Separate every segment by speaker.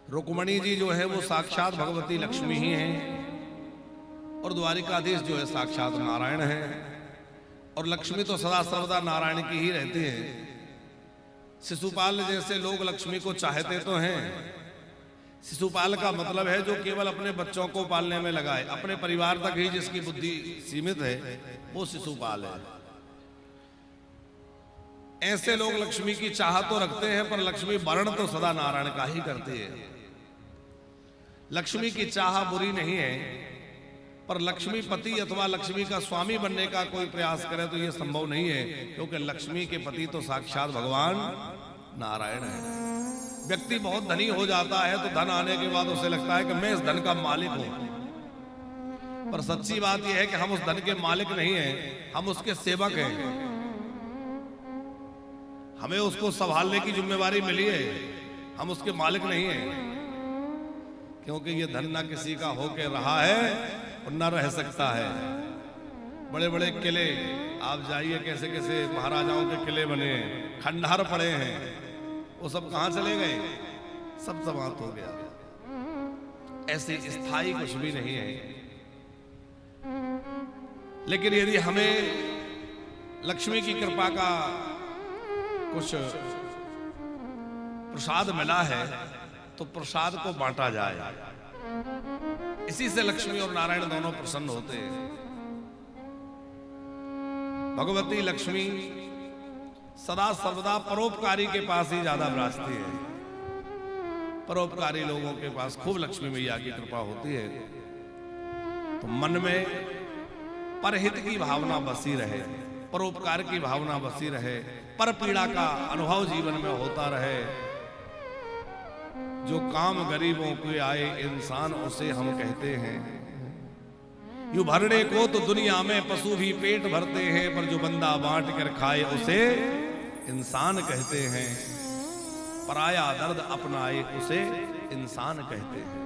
Speaker 1: रुक्मणी जी जो है वो साक्षात भगवती लक्ष्मी ही हैं और द्वारिकाधीश जो है साक्षात नारायण है। और लक्ष्मी तो सदा सर्वदा नारायण की ही रहती है। शिशुपाल जैसे लोग लक्ष्मी को चाहते तो हैं। शिशुपाल का मतलब है जो केवल अपने बच्चों को पालने में लगाए, अपने परिवार तक ही जिसकी बुद्धि सीमित है वो शिशुपाल है। ऐसे लोग लक्ष्मी की चाह तो रखते हैं पर लक्ष्मी वर्ण तो सदा नारायण का ही करती है। लक्ष्मी की चाह बुरी नहीं है पर लक्ष्मी पति अथवा लक्ष्मी का स्वामी बनने का कोई प्रयास करे तो यह संभव नहीं है, क्योंकि लक्ष्मी के पति तो साक्षात भगवान नारायण है। व्यक्ति बहुत धनी हो जाता है तो धन आने के बाद उसे लगता है कि मैं इस धन का मालिक हूं, पर सच्ची बात यह है कि हम उस धन के मालिक नहीं हैं, हम उसके सेवक हैं। हमें उसको संभालने की जिम्मेवारी मिली है, हम उसके मालिक नहीं हैं। क्योंकि ये धन ना किसी का होके रहा है और ना रह सकता है। बड़े बड़े किले आप जाइए, कैसे कैसे महाराजाओं के किले बने हैं, खंडहर पड़े हैं, वो सब कहां चले गए? सब समाप्त हो गया। ऐसे स्थायी कुछ भी नहीं है। लेकिन यदि हमें लक्ष्मी की कृपा का कुछ प्रसाद मिला है तो प्रसाद को बांटा जाए। इसी से लक्ष्मी और नारायण दोनों प्रसन्न होते हैं। भगवती लक्ष्मी सदा सर्वदा परोपकारी के पास ही ज्यादा विराजती है। परोपकारी लोगों के पास खूब लक्ष्मी मैया की कृपा होती है। तो मन में परहित की भावना बसी रहे, परोपकार की भावना बसी रहे, पर पीड़ा का अनुभव जीवन में होता रहे। जो काम गरीबों के आए इंसान उसे हम कहते हैं। यूं भरने को तो दुनिया में पशु भी पेट भरते हैं, पर जो बंदा बांट कर खाए उसे इंसान कहते हैं। पराया दर्द अपनाए उसे इंसान कहते हैं।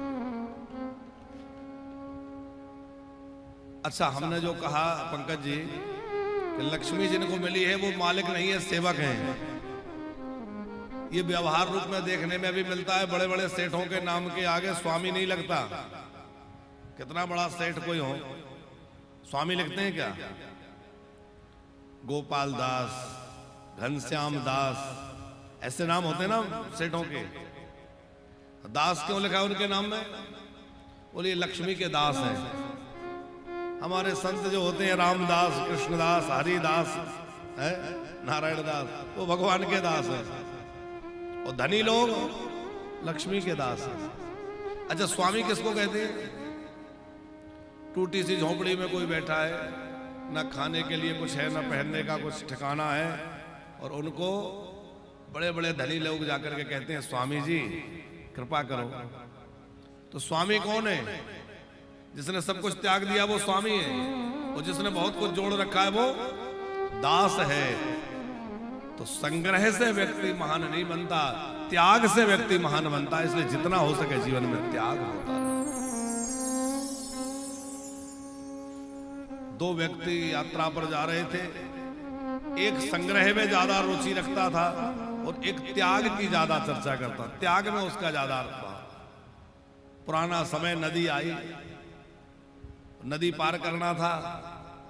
Speaker 1: अच्छा, हमने जो कहा पंकज जी कि लक्ष्मी जिनको मिली है वो मालिक नहीं है, सेवक हैं। ये व्यवहार रूप में देखने में भी मिलता है। बड़े बड़े सेठों के नाम के आगे स्वामी नहीं लगता। कितना बड़ा सेठ कोई हो, स्वामी लिखते हैं क्या? गोपाल दास, घनश्याम दास, ऐसे नाम होते हैं ना सेठों के। दास क्यों लिखा है उनके नाम में? बोलिए लक्ष्मी के दास हैं। हमारे संत जो होते हैं रामदास, कृष्णदास, हरिदास, नारायण दास, वो भगवान के दास हैं। और धनी लोग लक्ष्मी के दास हैं। अच्छा, स्वामी किसको कहते हैं? टूटी सी झोंपड़ी में कोई बैठा है, ना खाने के लिए कुछ है, ना पहनने का कुछ ठिकाना है, और उनको बड़े बड़े धनी लोग जाकर के कहते हैं स्वामी जी कृपा करो। तो स्वामी कौन है? जिसने सब कुछ त्याग दिया वो स्वामी है, और जिसने बहुत कुछ जोड़ रखा है वो दास है। तो संग्रह से व्यक्ति महान नहीं बनता, त्याग से व्यक्ति महान बनता है। इसलिए जितना हो सके जीवन में त्याग होता है। दो व्यक्ति यात्रा पर जा रहे थे। एक संग्रह में ज्यादा रुचि रखता था और एक त्याग की ज्यादा चर्चा करता। त्याग में उसका ज्यादा अर्थ था। पुराना समय, नदी आई, नदी पार करना था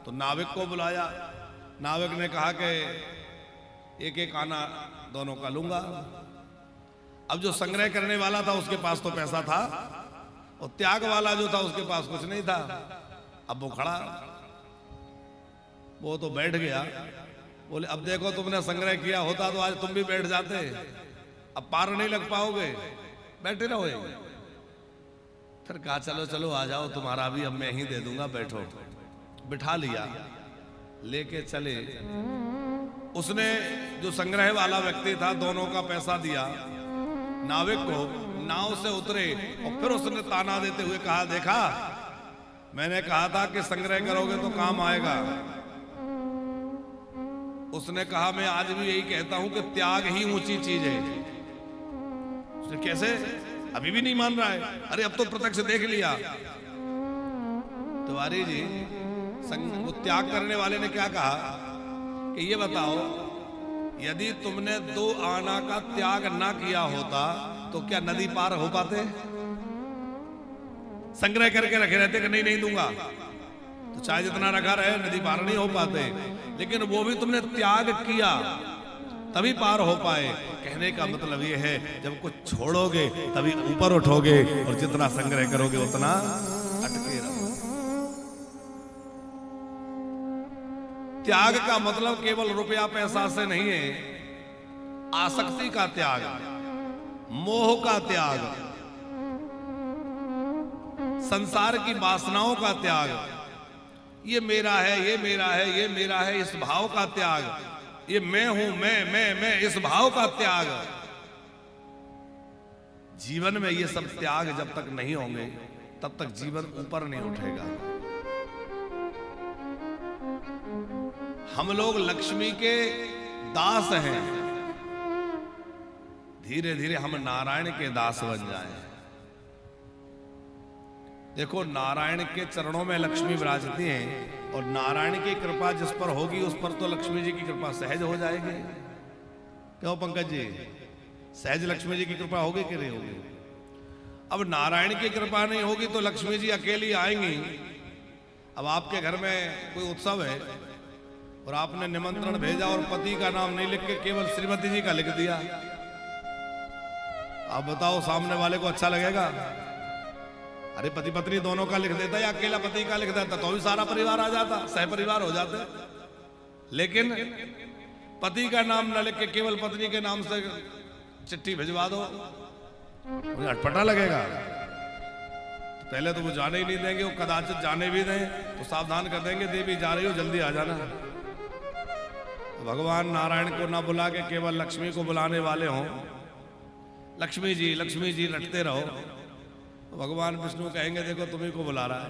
Speaker 1: तो नाविक को बुलाया। नाविक ने कहा कि एक एक आना दोनों का लूंगा। अब जो संग्रह करने वाला था उसके पास तो पैसा था, और त्याग वाला जो था उसके पास कुछ नहीं था। अब वो खड़ा, वो तो बैठ गया। बोले अब देखो तुमने संग्रह किया होता तो आज तुम भी बैठ जाते, अब पार नहीं लग पाओगे, बैठे रहो। फिर कहा चलो चलो आ जाओ, तुम्हारा भी अब मैं ही दे दूंगा, बैठो। बिठा लिया, लेके चले। उसने जो संग्रह वाला व्यक्ति था दोनों का पैसा दिया नाविक को, नाव से उतरे और फिर उसने ताना देते हुए कहा देखा मैंने कहा था कि संग्रह करोगे तो काम आएगा। उसने कहा मैं आज भी यही कहता हूं कि त्याग ही ऊंची चीज है। उसने कैसे? अभी भी नहीं मान रहा है। अरे अब तो प्रत्यक्ष देख लिया। तिवारी जी, वो त्याग करने वाले ने क्या कहा कि ये बताओ यदि तुमने 2 आना का त्याग ना किया होता तो क्या नदी पार हो पाते? संग्रह करके रखे रहते कि नहीं दूंगा, तो चाहे जितना रखा रहे नदी पार नहीं हो पाते। लेकिन वो भी तुमने त्याग किया तभी पार हो पाए। कहने का मतलब ये है जब कुछ छोड़ोगे तभी ऊपर उठोगे, और जितना संग्रह करोगे उतना अटके रहोगे। त्याग का मतलब केवल रुपया पैसा से नहीं है, आसक्ति का त्याग, मोह का त्याग, संसार की वासनाओं का त्याग, ये मेरा है, ये मेरा है, ये मेरा है, इस भाव का त्याग, ये मैं हूं, मैं इस भाव का त्याग। जीवन में ये सब त्याग जब तक नहीं होंगे तब तक जीवन ऊपर नहीं उठेगा। हम लोग लक्ष्मी के दास हैं, धीरे धीरे हम नारायण के दास बन जाएं। देखो, नारायण के चरणों में लक्ष्मी विराजती हैं, और नारायण की कृपा जिस पर होगी उस पर तो लक्ष्मी जी की कृपा सहज हो जाएगी। क्यों पंकज जी, सहज लक्ष्मी जी की कृपा होगी कि नहीं होगी? अब नारायण की कृपा नहीं होगी तो लक्ष्मी जी अकेली आएंगी। अब आपके घर में कोई उत्सव है और आपने निमंत्रण भेजा और पति का नाम नहीं लिख के केवल श्रीमती जी का लिख दिया, आप बताओ सामने वाले को अच्छा लगेगा? अरे पति पत्नी दोनों का लिख देता या अकेला पति का लिख देता तो भी सारा परिवार आ जाता, सह परिवार हो जाते। लेकिन पति का नाम न लिख के केवल पत्नी के नाम से चिट्ठी भिजवा दो, मुझे अटपटा लगेगा। तो पहले तो वो जाने ही नहीं देंगे, वो कदाचित जाने भी दें तो सावधान कर देंगे, देवी जा रही हो जल्दी आ जाना। तो भगवान नारायण को ना बुला के केवल लक्ष्मी को बुलाने वाले हों, लक्ष्मी जी रटते रहो, तो भगवान विष्णु कहेंगे देखो तुम्ही को बुला रहा है,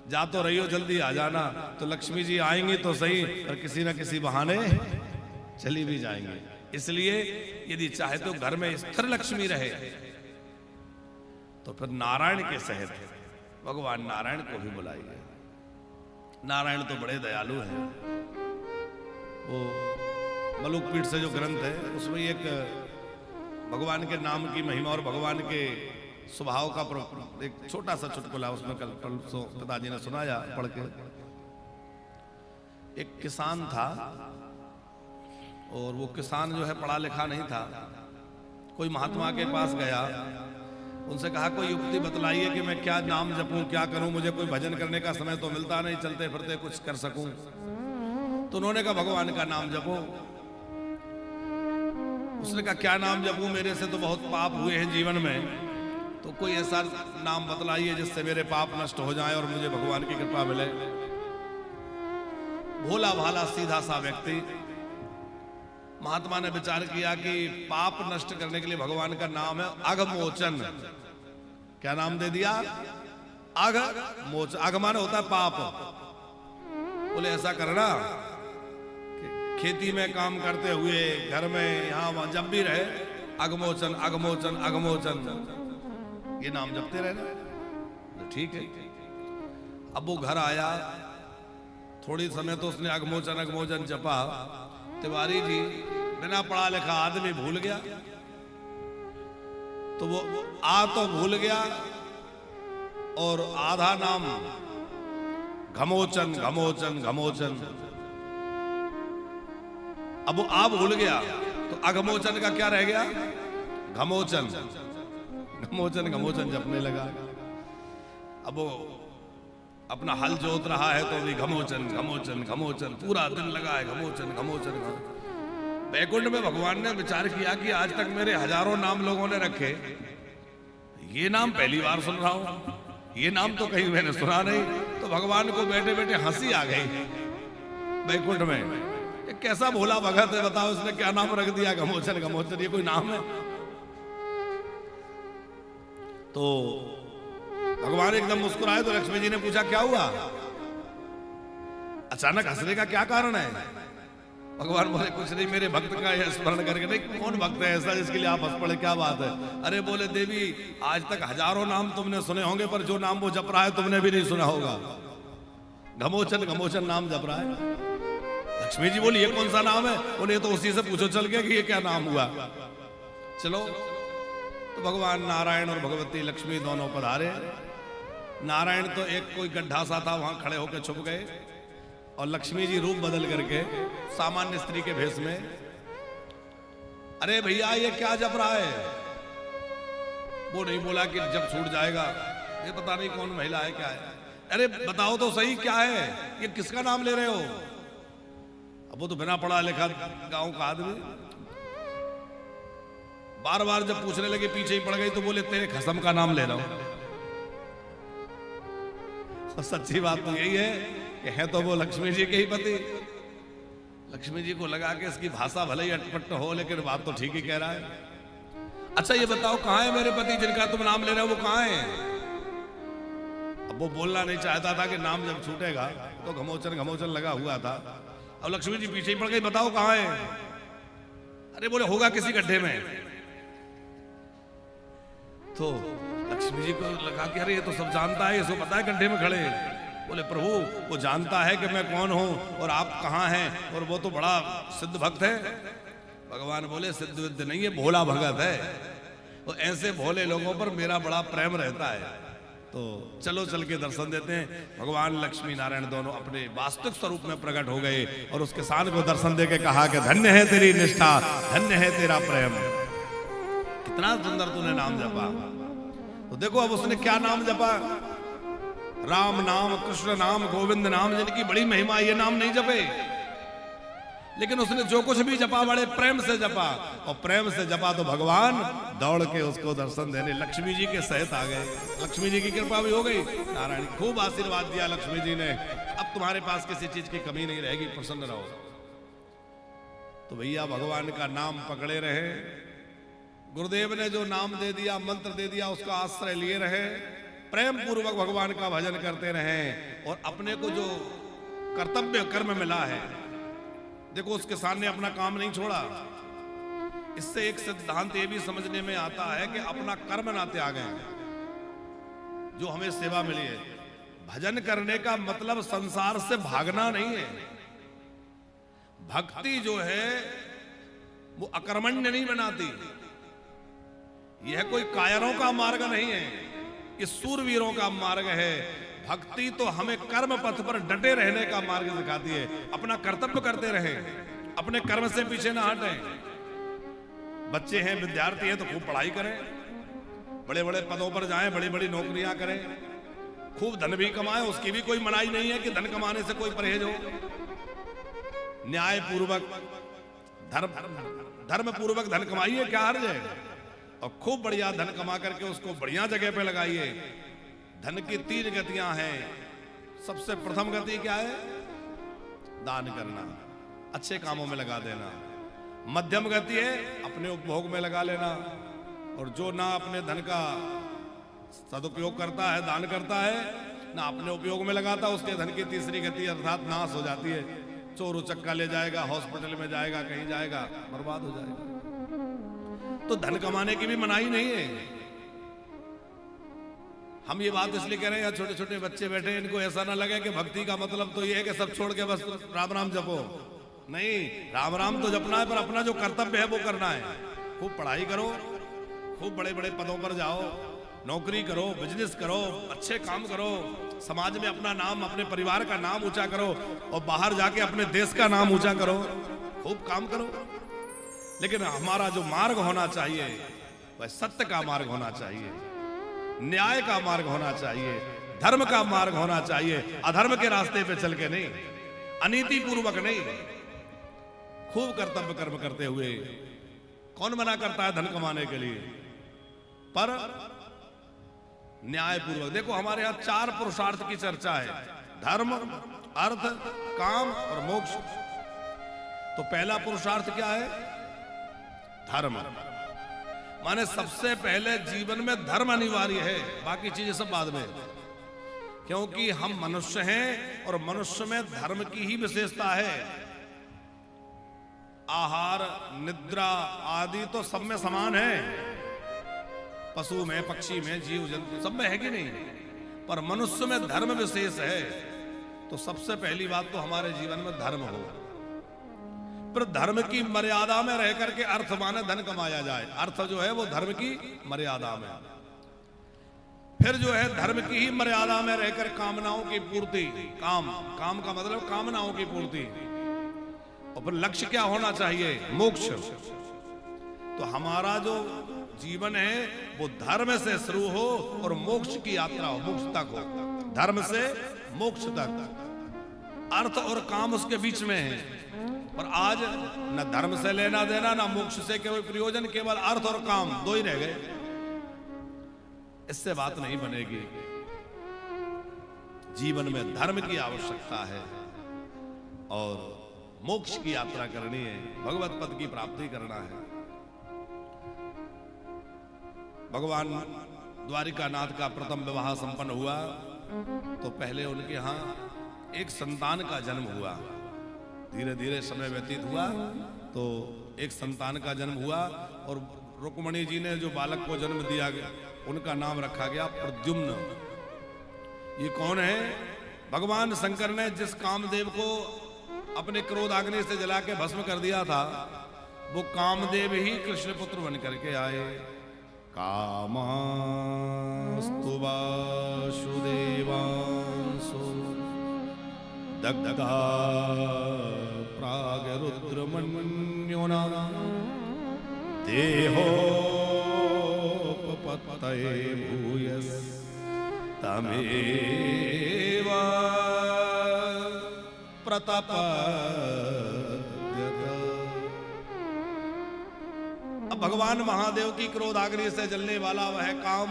Speaker 1: जा तो रही हो जल्दी आ जाना। तो लक्ष्मी जी आएंगी तो सही, और किसी न किसी बहाने चली भी जाएंगी। इसलिए यदि चाहे तो घर में स्थिर लक्ष्मी रहे तो फिर नारायण के सहित भगवान नारायण को भी बुलाइए। नारायण तो बड़े दयालु हैं। वो मलुकपीठ से जो ग्रंथ है उसमें एक भगवान के नाम की महिमा और भगवान के स्वभाव का एक छोटा सा चुटकुला उसमें कल पिताजी ने सुनाया पढ़ के। एक किसान था और वो किसान जो है पढ़ा लिखा नहीं था। कोई महात्मा के पास गया, उनसे कहा कोई युक्ति बतलाइए कि मैं क्या नाम जपूं, क्या करूं, मुझे कोई भजन करने का समय तो मिलता नहीं, चलते फिरते कुछ कर सकूं। तो उन्होंने कहा भगवान का नाम जपो। उसने कहा क्या नाम जपूं, मेरे से तो बहुत पाप हुए हैं जीवन में, तो कोई ऐसा नाम बतलाइए जिससे मेरे पाप नष्ट हो जाएं और मुझे भगवान की कृपा मिले। भोला भाला सीधा सा व्यक्ति, महात्मा ने विचार किया कि पाप नष्ट करने के लिए भगवान का नाम है अघमोचन। क्या नाम दे दिया? अघमोचन। अघ माने होता है पाप। बोले ऐसा करना खेती में काम करते हुए घर में यहां जब भी रहे अघमोचन अघमोचन अघमोचन ये नाम जपते रहना। तो ठीक है। अब वो घर आया, थोड़ी समय तो उसने अघमोचन अघमोचन जपा। तिवारी जी बिना पढ़ा लिखा आदमी भूल गया, तो वो तो भूल गया और आधा नाम घमोचन घमोचन घमोचन। अब वो भूल गया तो अघमोचन का क्या रह गया? घमोचन घमोचन घमोचन जपने लगा। अब वो अपना हल जोत रहा है तो भी घमोचन घमोचन घमोचन, पूरा दिन लगा है घमोचन घमोचन। बैकुंठ में भगवान ने विचार किया कि आज तक मेरे हजारों नाम लोगों ने रखे, ये नाम पहली बार सुन रहा हूं, ये नाम तो कहीं मैंने सुना नहीं। तो भगवान को बैठे बैठे हंसी आ गई बैकुंठ में। ये कैसा भोला भगत है, बताओ इसने क्या नाम रख दिया घमोचन घमोचन, ये कोई नाम है? तो भगवान एकदम मुस्कुराए तो लक्ष्मी जी ने पूछा क्या हुआ, अचानक हंसने का क्या कारण है? भगवान बोले कुछ नहीं, मेरे भक्त का यह स्मरण करके। नहीं, कौन भक्त है ऐसा जिसके लिए आप हंस पड़े, क्या बात है? अरे बोले देवी आज तक हजारों नाम तुमने सुने होंगे पर जो नाम वो जप रहा है तुमने भी नहीं सुना होगा। घमोचन घमोचन नाम जप रहा है। लक्ष्मी जी बोली ये कौन सा नाम है? बोले तो उसी से पूछो चल के कि ये क्या नाम हुआ। चलो तो भगवान नारायण और भगवती लक्ष्मी दोनों पधारे। नारायण तो एक कोई गड्ढा सा था, वहां खड़े होकर छुप गए, और लक्ष्मी जी रूप बदल करके सामान्य स्त्री के भेष में, अरे भैया ये क्या जप रहा है? वो नहीं बोला कि जब छूट जाएगा, ये पता नहीं कौन महिला है क्या है। अरे बताओ तो सही क्या है, ये किसका नाम ले रहे हो? अब वो तो बिना पढ़ा लिखा गांव का आदमी, बार बार जब पूछने लगे पीछे ही पड़ गई, तो बोले तेरे खसम का नाम ले रहा हूं। और सच्ची बात तो यही है कि है तो वो लक्ष्मी जी के ही पति। लक्ष्मी जी को लगा कि इसकी भाषा भले ही अटपट हो, लेकिन बात तो ठीक ही कह रहा है। अच्छा ये बताओ कहां है मेरे पति जिनका तुम नाम ले रहे हो, वो कहां है? अब वो बोलना नहीं चाहता था कि नाम जब छूटेगा तो घमोचन लगा हुआ था। अब लक्ष्मी जी पीछे ही पड़ गई, बताओ कहां है? अरे बोले होगा किसी गड्ढे में। तो लक्ष्मी जी को लगा कि अरे ये तो सब जानता है, इसको पता है गड्ढे में खड़े। बोले प्रभु वो जानता है कि मैं कौन हूं और आप कहां हैं, और वो तो बड़ा सिद्ध भक्त है। भगवान बोले सिद्ध विद्ध नहीं है, भोला भगत है। तो ऐसे भोले लोगों पर मेरा बड़ा प्रेम रहता है। तो चलो चल के दर्शन देते हैं। भगवान लक्ष्मी नारायण दोनों अपने वास्तविक स्वरूप में प्रकट हो गए, और उसके किसान को दर्शन देके कहा कि धन्य है तेरी निष्ठा, धन्य है तेरा प्रेम, कितना सुंदर तूने नाम जपा। तो देखो अब उसने क्या नाम जपा, राम नाम, कृष्ण नाम, गोविंद नाम, जिनकी बड़ी महिमा, ये नाम नहीं जपे, लेकिन उसने जो कुछ भी जपा बड़े प्रेम से जपा, और प्रेम से जपा तो भगवान दौड़ के उसको दर्शन देने लक्ष्मी जी के सहित आ गए। लक्ष्मी जी की कृपा भी हो गई, नारायण खूब आशीर्वाद दिया लक्ष्मी जी ने, अब तुम्हारे पास किसी चीज की कमी नहीं रहेगी, प्रसन्न रहो। तो भैया भगवान का नाम पकड़े रहे, गुरुदेव ने जो नाम दे दिया, मंत्र दे दिया, उसका आश्रय लिए रहे, प्रेम पूर्वक भगवान का भजन करते रहे, और अपने को जो कर्तव्य कर्म मिला है, देखो उसके सामने अपना काम नहीं छोड़ा। इससे एक सिद्धांत ये भी समझने में आता है कि अपना कर्म ना त्यागें, जो हमें सेवा मिली है। भजन करने का मतलब संसार से भागना नहीं है। भक्ति जो है वो अकर्मण्य नहीं बनाती, यह कोई कायरों का मार्ग नहीं है, ये सूरवीरों का मार्ग है। भक्ति तो हमें कर्म पथ पर डटे रहने का मार्ग सिखाती है। अपना कर्तव्य करते रहें, अपने कर्म से पीछे ना हटें। बच्चे हैं, विद्यार्थी हैं, तो खूब पढ़ाई करें, बड़े बड़े पदों पर जाएं, बड़ी बड़ी नौकरियां करें, खूब धन भी कमाएं, उसकी भी कोई मनाही नहीं है कि धन कमाने से कोई परहेज हो। न्याय पूर्वक धर्म पूर्वक धन कमाइए, क्या हर्ज है, और खूब बढ़िया धन कमा करके उसको बढ़िया जगह पे लगाइए। धन की 3 गतियां हैं। सबसे प्रथम गति क्या है? दान करना, अच्छे कामों में लगा देना। मध्यम गति है अपने उपभोग में लगा लेना, और जो ना अपने धन का सदुपयोग करता है, दान करता है, ना अपने उपयोग में लगाता, उसके धन की तीसरी गति अर्थात नाश हो जाती है। चोर उचक्का ले जाएगा, हॉस्पिटल में जाएगा, कहीं जाएगा, बर्बाद हो जाएगा। तो धन कमाने की भी मनाही नहीं है। हम ये बात इसलिए कह रहे हैं, छोटे छोटे बच्चे बैठे, इनको ऐसा ना लगे कि भक्ति का मतलब तो ये है कि सब छोड़ के बस राम राम जपो। नहीं, राम राम तो जपना है, पर अपना जो कर्तव्य है वो करना है। खूब पढ़ाई करो, खूब बड़े बड़े पदों पर जाओ, नौकरी करो, बिजनेस करो, अच्छे काम करो, समाज में अपना नाम, अपने परिवार का नाम ऊंचा करो, और बाहर जाके अपने देश का नाम ऊंचा करो, खूब काम करो। लेकिन हमारा जो मार्ग होना चाहिए वह सत्य का मार्ग होना चाहिए, न्याय का मार्ग होना चाहिए, धर्म का मार्ग होना चाहिए। अधर्म के रास्ते पे चल के नहीं, अनीति पूर्वक नहीं, खूब कर्तव्य कर्म करते हुए। कौन मना करता है धन कमाने के लिए, पर न्याय पूर्वक। देखो हमारे यहां 4 पुरुषार्थ की चर्चा है, धर्म, अर्थ, काम और मोक्ष। तो पहला पुरुषार्थ क्या है? धर्म। माने सबसे पहले जीवन में धर्म अनिवार्य है, बाकी चीजें सब बाद में, क्योंकि हम मनुष्य हैं और मनुष्य में धर्म की ही विशेषता है। आहार, निद्रा आदि तो सब में समान है, पशु में, पक्षी में, जीव जंतु सब में है कि नहीं, पर मनुष्य में धर्म विशेष है। तो सबसे पहली बात तो हमारे जीवन में धर्म हो। पर धर्म की मर्यादा में रह करके अर्थ माने धन कमाया जाए। अर्थ जो है वो धर्म की मर्यादा में, फिर जो है धर्म की ही मर्यादा में रहकर कामनाओं की पूर्ति, काम का मतलब कामनाओं की पूर्ति, और फिर लक्ष्य क्या होना चाहिए? मोक्ष। तो हमारा जो जीवन है वो धर्म से शुरू हो और मोक्ष की यात्रा हो, मोक्ष तक हो, धर्म से मोक्ष तक। अर्थ और काम उसके बीच में है, पर आज न धर्म से लेना देना, न मोक्ष से कोई प्रयोजन, केवल अर्थ और काम दो ही रह गए। इससे बात नहीं बनेगी। जीवन में धर्म की आवश्यकता है और मोक्ष की यात्रा करनी है, भगवत पद की प्राप्ति करना है। भगवान द्वारिकानाथ का प्रथम विवाह संपन्न हुआ तो पहले उनके यहां एक संतान का जन्म हुआ। धीरे धीरे समय व्यतीत हुआ तो एक संतान का जन्म हुआ और रुक्मणी जी ने जो बालक को जन्म दिया गया उनका नाम रखा गया प्रद्युम्न। ये कौन है? भगवान शंकर ने जिस कामदेव को अपने क्रोधाग्नि से जला के भस्म कर दिया था, वो कामदेव ही कृष्ण पुत्र बन करके आए। कामास्तु वासुदेवांसु दग्धा प्रागरुद्रमन्युना देहोपपत्तये भूयस तमेव प्रतपद्यत। अब भगवान महादेव की क्रोधाग्नि से जलने वाला वह काम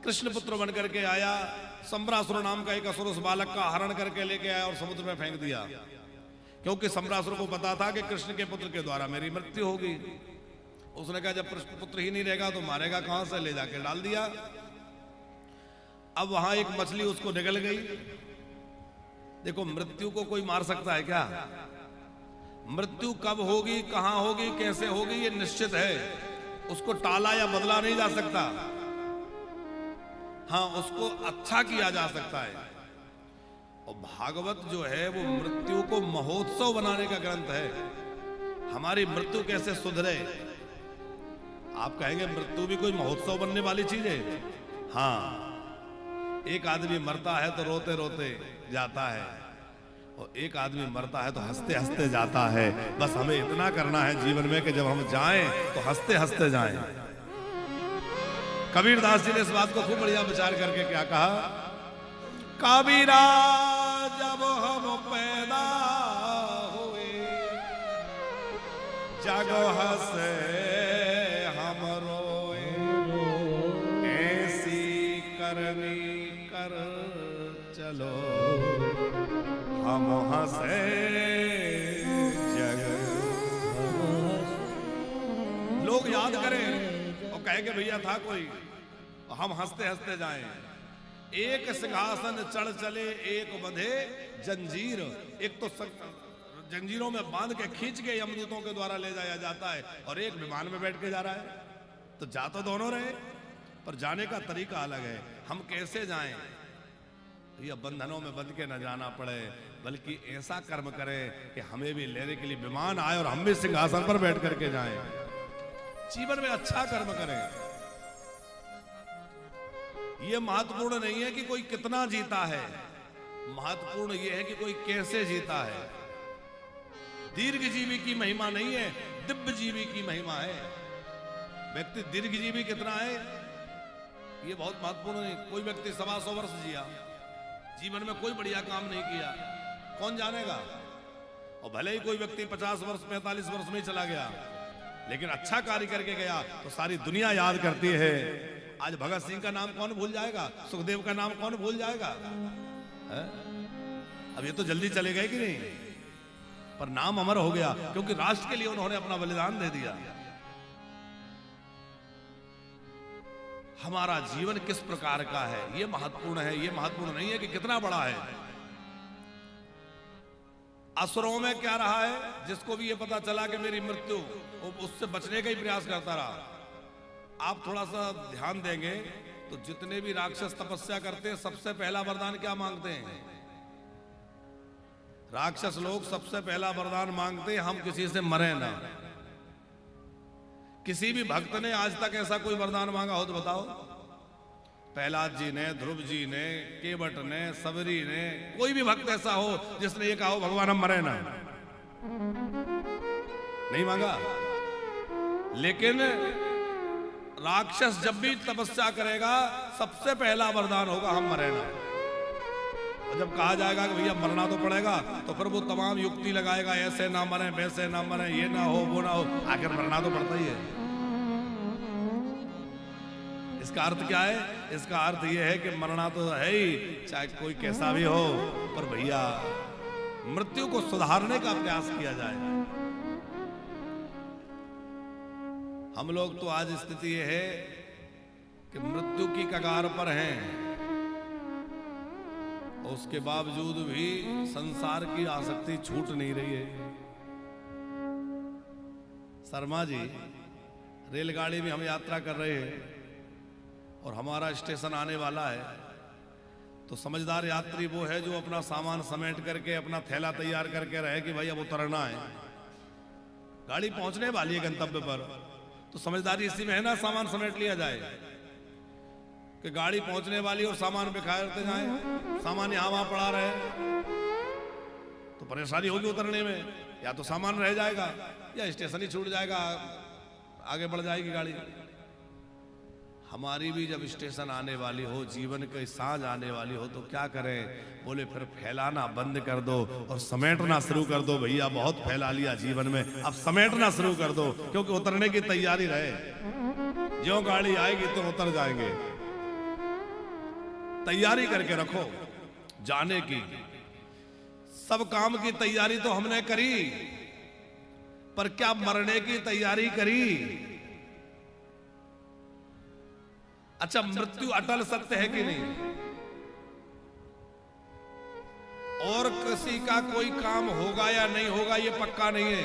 Speaker 1: कृष्ण पुत्र बनकर के आया। सम्रासुर नाम का एक असुर उस बालक का हरण करके लेके आया और समुद्र में फेंक दिया, क्योंकि सम्रासुर को पता था कि कृष्ण के पुत्र के द्वारा मेरी मृत्यु होगी। उसने कहा जब कृष्ण पुत्र ही नहीं रहेगा तो मारेगा कहां से, ले जाके डाल दिया। अब वहां एक मछली उसको निगल गई। देखो, मृत्यु को कोई मार सकता है क्या? मृत्यु कब होगी, कहां होगी, कैसे होगी, ये निश्चित है। उसको टाला या बदला नहीं जा सकता। हाँ, उसको अच्छा किया जा सकता है। और भागवत जो है वो मृत्यु को महोत्सव बनाने का ग्रंथ है। हमारी मृत्यु कैसे सुधरे? आप कहेंगे मृत्यु भी कोई महोत्सव बनने वाली चीज है? हाँ, एक आदमी मरता है तो रोते रोते जाता है और एक आदमी मरता है तो हंसते हंसते जाता है। बस हमें इतना करना है जीवन में कि जब हम जाएं तो हंसते हंसते जाएं। कबीरदास जी ने इस बात को खूब बढ़िया विचार करके क्या कहा? कबीरा जब हम पैदा हुए जग हंसे हम रोए, ऐसी करनी कर चलो हम हंसे जग। लोग याद करें और कहेंगे भैया था कोई, हम हंसते हंसते जाएं। एक सिंहासन चढ़ चले एक बंधे जंजीर। एक तो जंजीरों में बांध के खींच के यमदूतों के द्वारा ले जाया जाता है और एक विमान में बैठ के जा रहा है। तो जा तो दोनों रहे, पर जाने का तरीका अलग है। हम कैसे जाएं? ये बंधनों में बंध के न जाना पड़े, बल्कि ऐसा कर्म करें कि हमें भी लेने के लिए विमान आए और हम भी सिंहासन पर बैठ करके जाएं। जीवन में अच्छा कर्म करें। यह महत्वपूर्ण नहीं है कि कोई कितना जीता है, महत्वपूर्ण यह है कि कोई कैसे जीता है। दीर्घ जीवी की महिमा नहीं है, दिव्य जीवी की महिमा है। व्यक्ति दीर्घ जीवी कितना है यह बहुत महत्वपूर्ण नहीं। कोई व्यक्ति 125 वर्ष जिया, जीवन में कोई बढ़िया काम नहीं किया, कौन जानेगा? और भले ही कोई व्यक्ति 50 वर्ष 45 वर्ष में चला गया, लेकिन अच्छा कार्य करके गया तो सारी दुनिया याद करती है। आज भगत सिंह का नाम कौन भूल जाएगा? सुखदेव का नाम कौन भूल जाएगा? अब ये तो जल्दी चले गए कि नहीं, पर नाम अमर हो गया क्योंकि राष्ट्र के लिए उन्होंने अपना बलिदान दे दिया। हमारा जीवन किस प्रकार का है यह महत्वपूर्ण है। यह महत्वपूर्ण नहीं है कि कितना बड़ा है। असुरों में क्या रहा है? जिसको भी ये पता चला कि मेरी मृत्यु, उससे बचने का ही प्रयास करता रहा। आप थोड़ा सा ध्यान देंगे तो जितने भी राक्षस तपस्या करते हैं सबसे पहला वरदान क्या मांगते हैं? राक्षस लोग सबसे पहला वरदान मांगते हम किसी से मरे ना। किसी भी भक्त ने आज तक ऐसा कोई वरदान मांगा हो तो बताओ? प्रहलाद जी ने, ध्रुव जी ने, केवट ने, सबरी ने, कोई भी भक्त ऐसा हो जिसने ये कहा हो भगवान हम मरे ना? नहीं मांगा। लेकिन राक्षस जब भी तपस्या करेगा सबसे पहला वरदान होगा हम मरे ना। और जब कहा जाएगा कि भैया मरना तो पड़ेगा तो फिर वो तमाम युक्ति लगाएगा, ऐसे ना मरे, वैसे ना मरे, ये ना हो, वो ना हो, आखिर मरना तो पड़ता ही है। इसका अर्थ क्या है? इसका अर्थ ये है कि मरना तो है ही, चाहे कोई कैसा भी हो, पर भैया मृत्यु को सुधारने का प्रयास किया जाए। हम लोग तो आज स्थिति ये है कि मृत्यु की कगार पर हैं, और उसके बावजूद भी संसार की आसक्ति छूट नहीं रही है। शर्मा जी, रेलगाड़ी में हम यात्रा कर रहे हैं और हमारा स्टेशन आने वाला है, तो समझदार यात्री वो है जो अपना सामान समेट करके अपना थैला तैयार करके रहे कि भाई अब उतरना है, गाड़ी पहुंचने वाली है गंतव्य पर। तो समझदारी इसी में है ना, सामान समेट लिया जाए कि गाड़ी पहुंचने वाली और सामान बिखारते जाए, सामान यहां वहां पड़ा रहे तो परेशानी होगी उतरने में, या तो सामान रह जाएगा या स्टेशन ही छूट जाएगा, आगे बढ़ जाएगी गाड़ी। हमारी भी जब स्टेशन आने वाली हो, जीवन की सांझ आने वाली हो, तो क्या करें? बोले फिर फैलाना बंद कर दो और समेटना शुरू कर दो। भैया बहुत फैला लिया जीवन में, अब समेटना शुरू कर दो, क्योंकि उतरने की तैयारी रहे। जो गाड़ी आएगी तो उतर जाएंगे। तैयारी करके रखो जाने की। सब काम की तैयारी तो हमने करी, पर क्या मरने की तैयारी करी? अच्छा, मृत्यु अटल सत्य है कि नहीं? और किसी का कोई काम होगा या नहीं होगा ये पक्का नहीं है।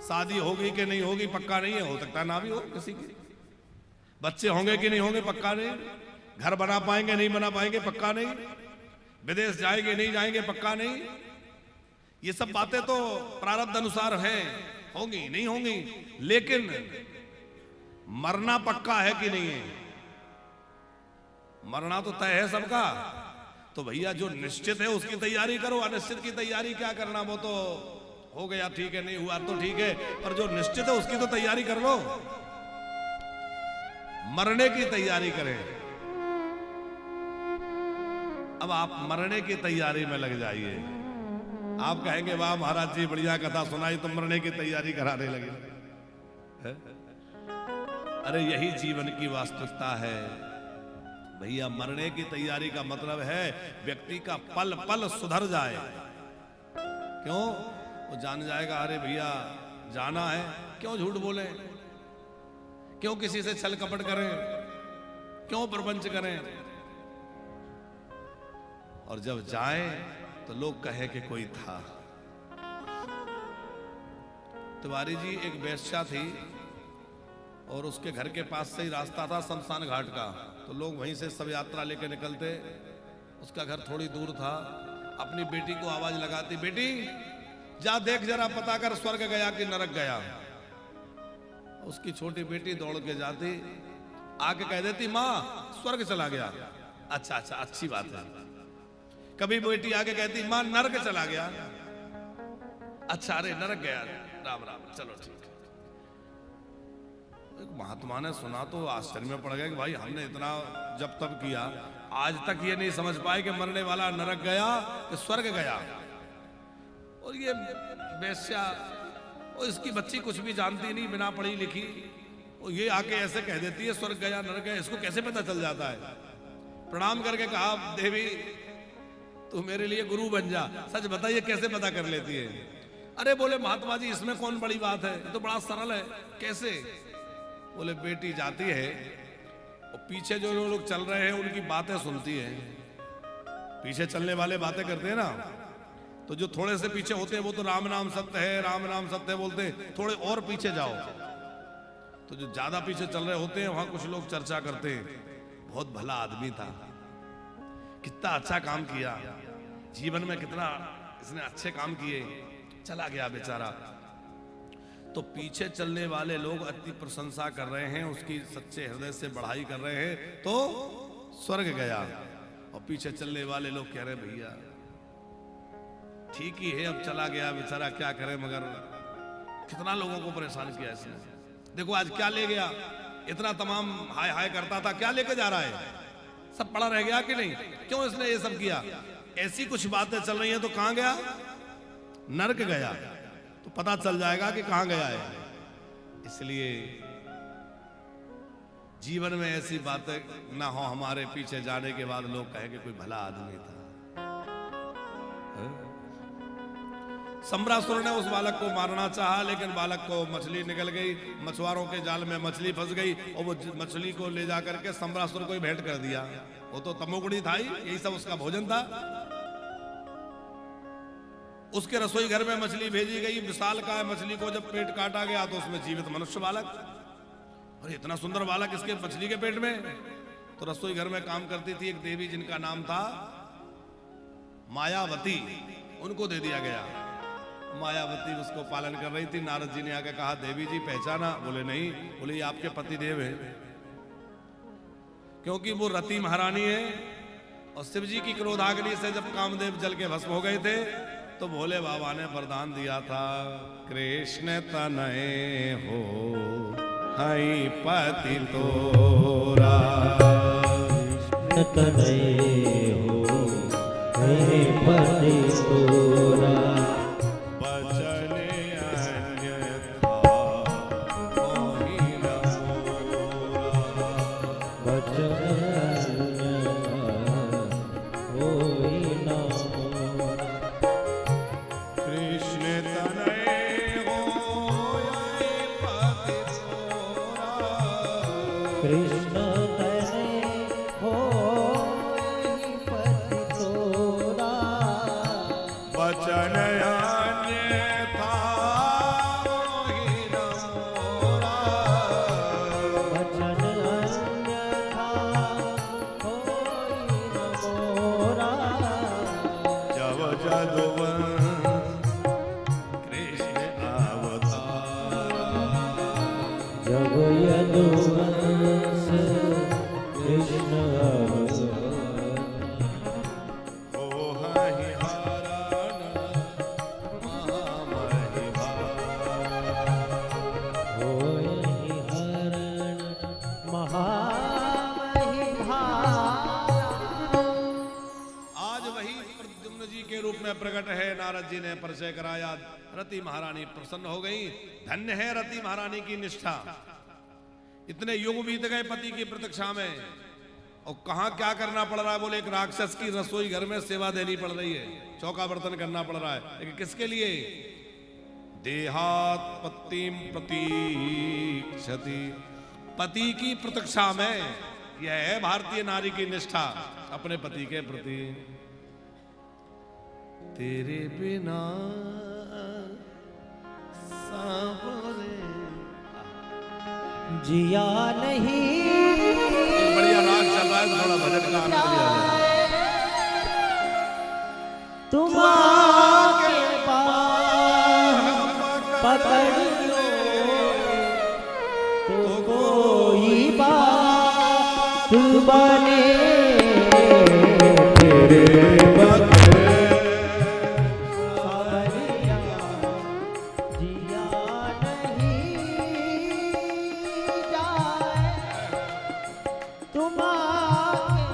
Speaker 1: शादी होगी कि नहीं होगी पक्का नहीं है, हो सकता है ना भी हो किसी की। बच्चे होंगे कि नहीं होंगे पक्का नहीं। घर बना पाएंगे नहीं बना पाएंगे पक्का नहीं। विदेश जाएंगे नहीं जाएंगे पक्का नहीं। ये सब बातें तो प्रारब्ध अनुसार हैं, होंगी नहीं होंगी, लेकिन मरना पक्का है कि नहीं है? मरना तो तय है सबका। तो भैया जो निश्चित है उसकी तैयारी करो, अनिश्चित की तैयारी क्या करना? वो तो हो गया ठीक है, नहीं हुआ तो ठीक है, पर जो निश्चित है उसकी तो तैयारी कर लो। मरने की तैयारी करें। अब आप मरने की तैयारी में लग जाइए। आप कहेंगे वाह महाराज जी बढ़िया कथा सुनाई, तो मरने की तैयारी कराने लगे है? अरे यही जीवन की वास्तविकता है भैया। मरने की तैयारी का मतलब है व्यक्ति का पल पल सुधर जाए। क्यों? वो जान जाएगा अरे भैया जाना है, क्यों झूठ बोले, क्यों किसी से छल कपट करें, क्यों प्रपंच करें। और जब जाए तो लोग कहे कि कोई था। तिवारी जी एक वेश्या थी और उसके घर के पास से ही रास्ता था शमशान घाट का, तो लोग वहीं से सब यात्रा लेके निकलते। उसका घर थोड़ी दूर था। अपनी बेटी को आवाज लगाती, बेटी जा देख जरा पता कर स्वर्ग गया कि नरक गया। उसकी छोटी बेटी दौड़ के जाती, आके कह देती माँ स्वर्ग चला गया। अच्छा अच्छा अच्छी बात है। कभी बेटी आके कहती माँ नरक चला गया। अच्छा अरे नरक गया, राम राम, चलो ठीक। महात्मा ने सुना तो आश्चर्य में पड़ गया कि भाई हमने इतना जब तब किया, आज तक ये नहीं समझ पाए कि मरने वाला नरक गया कि स्वर्ग गया। और ये वेश्या और इसकी बच्ची कुछ भी जानती नहीं, बिना पढ़ी लिखी, और ये आके ऐसे कह देती है स्वर्ग गया नरक गया। इसको कैसे पता चल जाता है? प्रणाम करके कहा देवी तू मेरे लिए गुरु बन जा, सच बताइए कैसे पता कर लेती है? अरे बोले महात्मा जी इसमें कौन बड़ी बात है, ये तो बड़ा सरल है। कैसे? बोले बेटी जाती है और पीछे जो लोग चल रहे हैं उनकी बातें सुनती है। पीछे चलने वाले बातें करते हैं ना, तो जो थोड़े से पीछे होते हैं वो तो राम नाम सत्य है राम नाम सत्य है बोलते हैं। थोड़े और पीछे जाओ तो जो ज्यादा पीछे चल रहे होते हैं वहां कुछ लोग चर्चा करते हैं, बहुत भला आदमी था, कितना अच्छा काम किया, जीवन में कितना इसने अच्छे काम किए, चला गया बेचारा। तो पीछे चलने वाले लोग अति प्रशंसा कर रहे हैं, उसकी सच्चे हृदय से बढ़ाई कर रहे हैं, तो स्वर्ग गया। और पीछे चलने वाले लोग कह रहे भैया ठीक ही है, अब चला गया बेचारा, क्या करे, मगर कितना लोगों को परेशान किया इसने। देखो आज क्या ले गया, इतना तमाम हाय हाय करता था, क्या लेके जा रहा है, सब पड़ा रह गया कि नहीं? क्यों इसने ये सब किया? ऐसी कुछ बातें चल रही हैं तो कहां गया? नरक गया। तो पता चल जाएगा कि कहां गया है। इसलिए जीवन में ऐसी बातें ना हो हमारे पीछे जाने के बाद लोग कहें कि कोई भला आदमी था। सम्रासुर ने उस बालक को मारना चाहा, लेकिन बालक को मछली निकल गई, मछुआरों के जाल में मछली फंस गई और वो मछली को ले जाकर के सम्रासुर को ही भेंट कर दिया। वो तो तमोगुणी था ही, यही सब उसका भोजन था। उसके रसोई घर में मछली भेजी गई, विशाल का मछली को जब पेट काटा गया तो उसमें जीवित मनुष्य बालक, और इतना सुंदर बालक इसके मछली के पेट में। तो रसोई घर में काम करती थी एक देवी जिनका नाम था मायावती, उनको दे दिया गया। मायावती उसको पालन कर रही थी। नारद जी ने आकर कहा देवी जी पहचाना? बोले नहीं। बोले ये आपके पति देव है, क्योंकि वो रति महारानी है। और शिव जी की क्रोधाग्नि से जब कामदेव जल के भस्म हो गए थे तो भोले बाबा ने वरदान दिया था, कृष्ण तनय हो हई पति तोरा,
Speaker 2: कृष्ण तनय हो हई पति तोरा,
Speaker 1: बचन अन्यथा मोहि न मोरा,
Speaker 2: बचन होई न मोरा,
Speaker 1: कृष्ण तनय हो हई पति तोरा,
Speaker 2: कृष्ण तनय हो हई पति तोरा,
Speaker 1: बचन अन्यथा मोहि न मोरा,
Speaker 2: बचन अन्यथा होई न मोरा,
Speaker 1: जब जदुवंश कृष्ण अवतारा,
Speaker 2: जब यदुवंश कृष्ण अवतारा,
Speaker 1: ओ हरि हरण महामहि भारा,
Speaker 2: होई हरण महामहि भारा।
Speaker 1: आज वही प्रद्युम्न जी के रूप में प्रकट है। नारद जी ने परिचय कराया, रति महारानी प्रसन्न हो गई। धन्य है रति महारानी की निष्ठा। इतने युग बीत गए पति की प्रतीक्षा में, और कहां क्या करना पड़ रहा है? बोले एक राक्षस की रसोई घर में सेवा देनी पड़ रही है, चौका बर्तन करना पड़ रहा है, लेकिन किसके लिए? देहात पतिम प्रतीक्षति, पति की प्रतीक्षा में। यह है भारतीय नारी की निष्ठा अपने पति के प्रति। तेरे बिना सावरे
Speaker 2: जिया नहीं
Speaker 1: बढ़िया राग चल रहा है, थोड़ा भजन का आनंद लिया जाए।
Speaker 2: तुम आके पकड़ लो तो कोई बात बने, तेरे बगैर सावरिया जिया नहीं जाए, तुम आके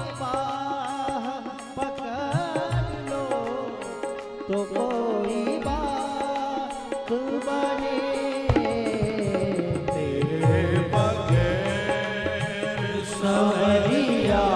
Speaker 2: पकड़ लो तो कोई बात बने,
Speaker 1: तेरे बगैर
Speaker 2: सावरिया।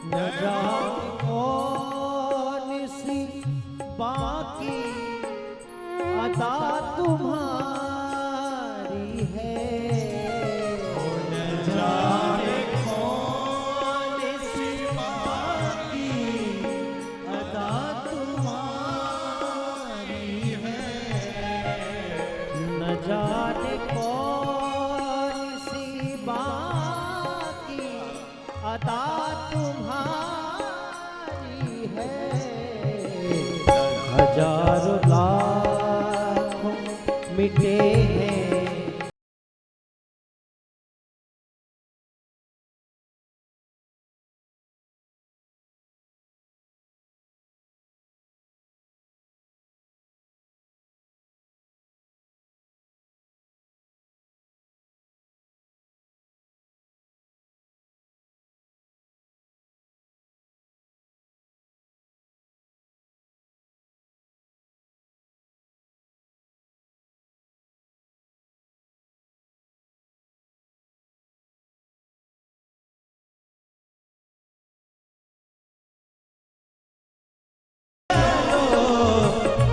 Speaker 2: न जाओ निसी अता तुम्हारी है।
Speaker 3: न जाने कौन सी बाकी अदा तुम्हारी है।
Speaker 2: न जाने कौन सी बाकी अता तुम्हारी है। हजारों लाखों मिटे हैं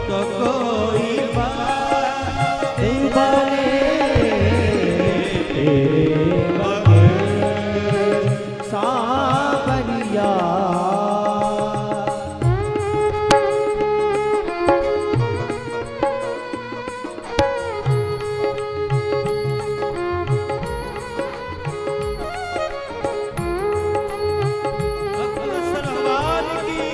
Speaker 3: तो कोई बात
Speaker 2: सावरिया।
Speaker 3: सरवार की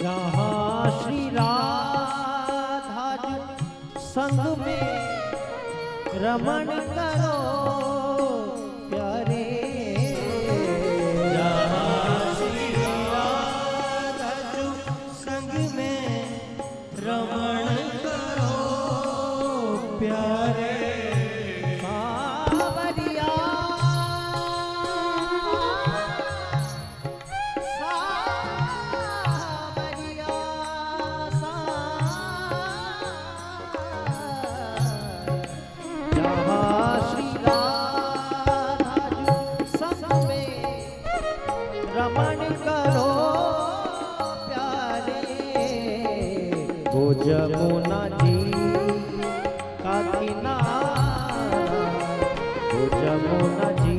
Speaker 2: जहाँ श्री राधा जी संग में रमण करो प्यारे।
Speaker 3: संग में रमण करो प्यारे।
Speaker 2: सावरिया सावरिया जहाँ श्री राधा जी संग में रमण करो प्यारे। वो जमुना जी का किनारा, वो जमुना जी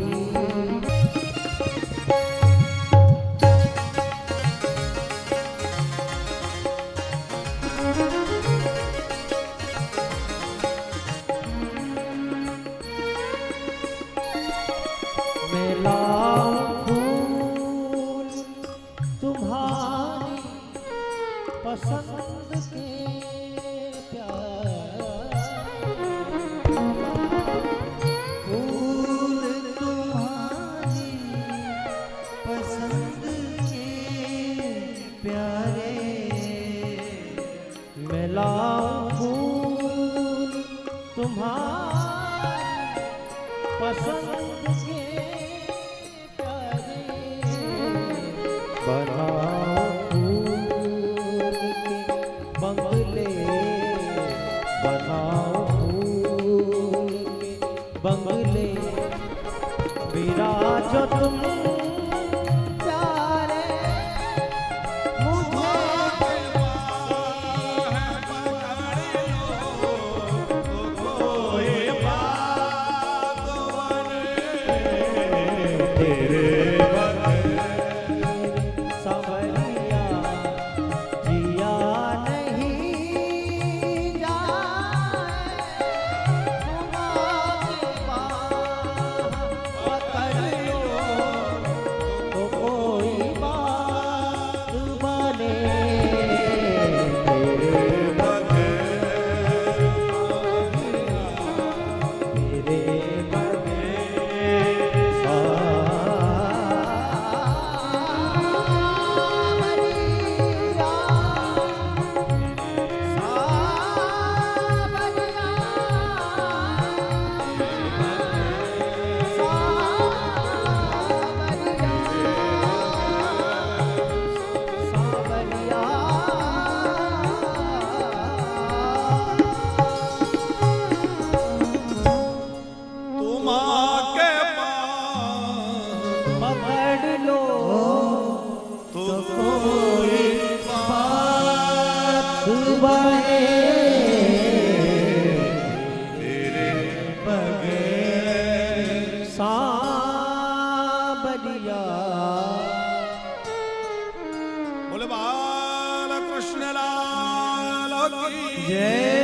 Speaker 2: मैं लाऊं फूल तुम्हारी पसंद के प्यारे।
Speaker 3: फूल तुम्हारी पसंद के प्यारे।
Speaker 2: मैं लाऊं फूल तुम्हारी पसंद के प्यारे। बनाओ फूल के बंगले, बनाओ फूल के बंगले, विराजो तुम प्यारे। मुझे सावरिया जिया नहीं जाए। तुम्हारे बाह पकड़ लो तो कोई बात बने। तेरे बगैर
Speaker 3: कोई बात बने
Speaker 1: तेरे
Speaker 3: बगैर
Speaker 2: साबरिया
Speaker 1: बोले बाल कृष्ण लाल की
Speaker 3: जय